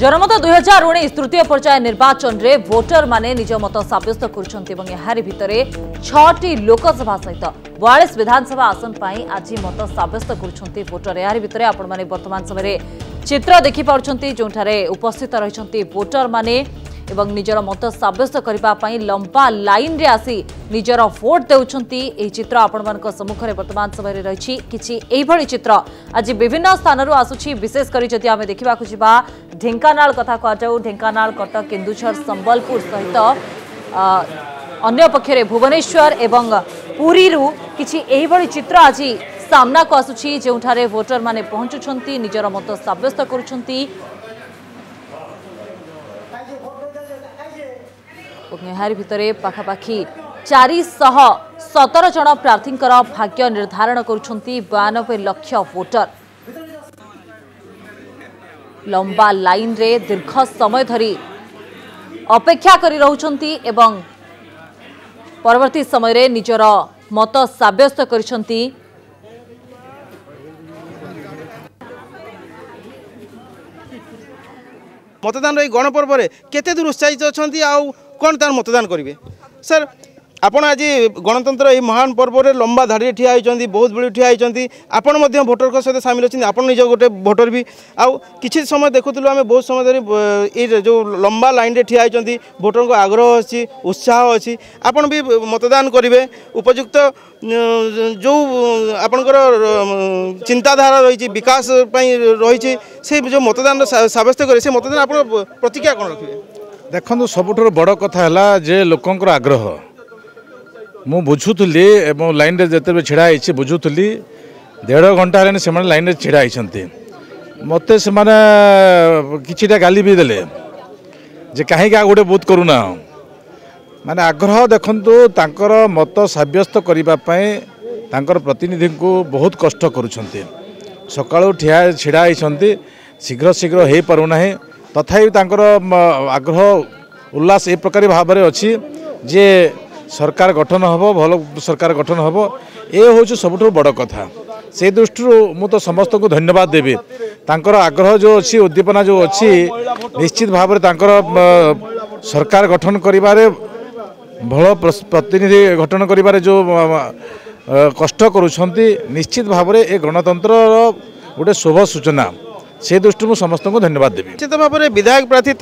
जनमत 2019 तृतीय पर्याय निर्वाचन रे वोटर माने निज मत सब्यस्त कर भितरे 6टी लोकसभा सहित 42 विधानसभा आसन पाई आज मत सब्यस्त कर वोटर। यार भितरे आपण माने वर्तमान समय चित्र देखि पाउछंती जोठारे उपस्थित रहिछंती वोटर माने एवं निजर मत सब्यस्त करने लंबा लाइन रे आसी निजर भोट देउछंती। एही चित्र आपण मानक सम्मुखरे वर्तमान समय रही किछि एही चित्र आज विभिन्न स्थान आसुछि। विशेष करी जदि आमे देखिबा को जिबा ढेंकानाल कथा कह जाऊ, ढेंकानाल, कटक, केन्दुझर, संबलपुर सहित अन्य पक्षरे भुवनेश्वर एवं पुरी रु किछि एही चित्र आज सामना को आसुछि जोठारे वोटर माने पहुंचुछंती, निजर मत सब्यस्त करुछंती। यार भितरे पाखापाखि 417 जन प्रार्थी भाग्य निर्धारण करुछंती 92 लाख वोटर। लंबा लाइन रे दीर्घ समय धरी अपेक्षा करी रहुछंती एवं परवर्ती समय रे निजर मत सब्यस्त करिछंती। मतदान गणपर्व केते दूर उत्साहित अच्छा आउ कौन तार मतदान करेंगे सर? आपण आज गणतंत्र ये महान पर्व रे लंबा धाड़ी ठिया होती, बहुत बड़ी ठिया होती, आपण भोटर सहित सामिल अच्छे, आप निज गोटे भोटर भी आउ किसी समय देखुलु आम बहुत समय धरी ये जो लंबा लाइन रे ठिया होती भोटर को आग्रह अच्छी, उत्साह अच्छी, आपण भी मतदान करेंगे। उपयुक्त जो आपणकर चिंताधारा रही विकास रही से जो मतदान सब्यस्त करे से मतदान आप प्रतिक्रिया कौन रखिए? देखो सबुठ बड़ कथा है जे लोकंर आग्रह मु बुझुली एवं लाइन रे जिते छिड़ा होती बुझुली 1.5 घंटा है से लाइन रे छिड़ा होती मत से किछिटा गाली भी देले जे कहीं गोटे बुथ करूना माने आग्रह देखंतु तांकर मत सब्यस्त करने प्रतिनिधि को बहुत कष्ट करुछंती। सकाळू ठिया छिड़ा होती शीघ्र शीघ्र हो पारुना तथापि तांकर आग्रह उल्लास ए प्रकार भाव में अच्छी जे सरकार गठन हम भल सरकार गठन हम ये हूँ सबुठ बड़ कथा। से दृष्टि मु तो समस्त को धन्यवाद देवी। तांकर आग्रह जो अच्छी उद्दीपना जो अच्छी निश्चित भाव में तांकर सरकार गठन करिबारे भल प्रतिनिधि गठन करिबारे जो कष्ट करुछंती निश्चित भाव में ए गणतंत्र गोटे शुभ सूचना। से दृष्टि समस्त को धन्यवाद देवी। निश्चित भाव में विधायक प्रार्थी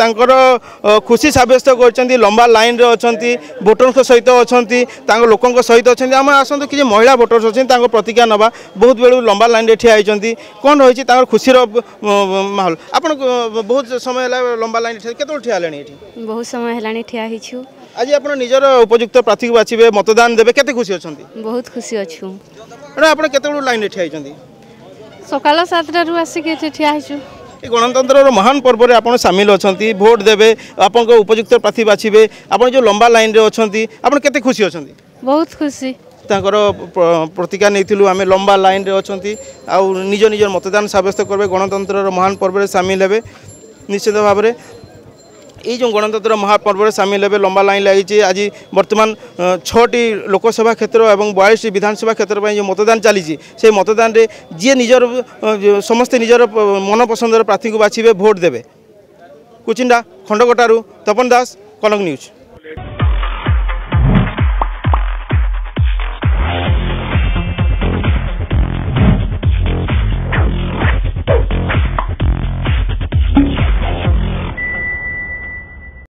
खुशी सब्यस्त कर लंबा लाइन रे अच्छी भोटर सहित अच्छा लोकों सहित अच्छा आम आसतु कि महिला भोटर्स अच्छी प्रतिक्रिया नवा बहुत बेलू लंबा लाइन रे ठिया होती कौन रही खुशीर माहौल? आप बहुत समय लंबा लाइन केत ठिया बहुत समय है ठिया आज आप निजर उपयुक्त प्रार्थी को बाछिबे मतदान देवे केते खुशी अच्छा? बहुत खुशी अच्छु। आप केत लाइन रे ठिया होती? सकाल 7 आसिक ठिया गणतंत्र महान पर्व में आप सामिल अच्छा भोट देवे आप उपयुक्त प्रार्थी बाछिबे आप जो लंबा लाइन रे अच्छा आप केते खुशी अच्छा? बहुत खुशी। प्रतिक्रिया नहीं आम लंबा लाइन रे अच्छा निज निजर मतदान सब्यस्त करेंगे गणतंत्र महान पर्व में सामिल हे। निश्चित भाव में ये जो गणतंत्र महापर्व में सामिल हे लंबा लाइन लगी आज बर्तमान 6टी लोकसभा क्षेत्र और 42 विधानसभा क्षेत्र में जो मतदान चली से मतदान रे जी निजर समस्ते निजर मनपसंदर प्रार्थी को बाछिबे भोट देवे। कुचिंडा खंडगोटारू तपन दास, कनक न्यूज।